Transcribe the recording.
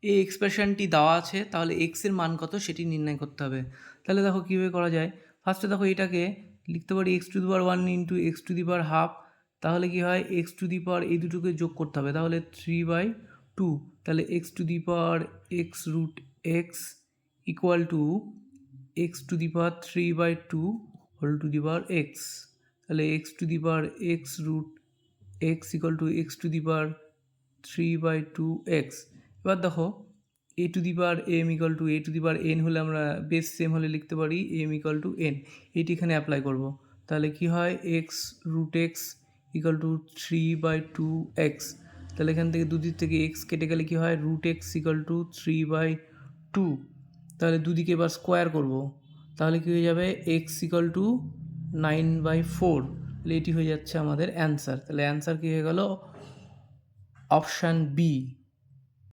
এই এক্সপ্রেশনটি দেওয়া আছে, তাহলে এক্সের মান কত সেটি নির্ণয় করতে হবে। তাহলে দেখো কীভাবে করা যায়। ফার্স্টে দেখো এটাকে লিখতে পারি x to the power 1 into x to the power half. তাহলে কি হয়, এক্স টু দি পাওয়ার এই দুটোকে যোগ করতে হবে, তাহলে 3/2। তাহলে x to the power x root x equal to x to the power 3/2 whole to the power x. তাহলে x to the power x root x equal to x to the power 3/2 x. এবার দেখো a to the power m equal to a to the power n হলে আমরা base same হলে লিখতে পারি m equal to n. এইটি এখানে apply করব। তাহলে কি হয়, X root x equal to 3/2 X. তাহলে এখান থেকে দুদিক থেকে এক্স কেটে গেলে কি হয়, রুট এক্স ইকুয়াল টু 3/2। তাহলে দুদিকে এবার স্কোয়ার করব, তাহলে কী হয়ে যাবে, এক্স ইকুয়াল টু 9/4। তাহলে এটি হয়ে যাচ্ছে আমাদের অ্যান্সার। তাহলে অ্যান্সার কী হয়ে গেল, অপশান বি।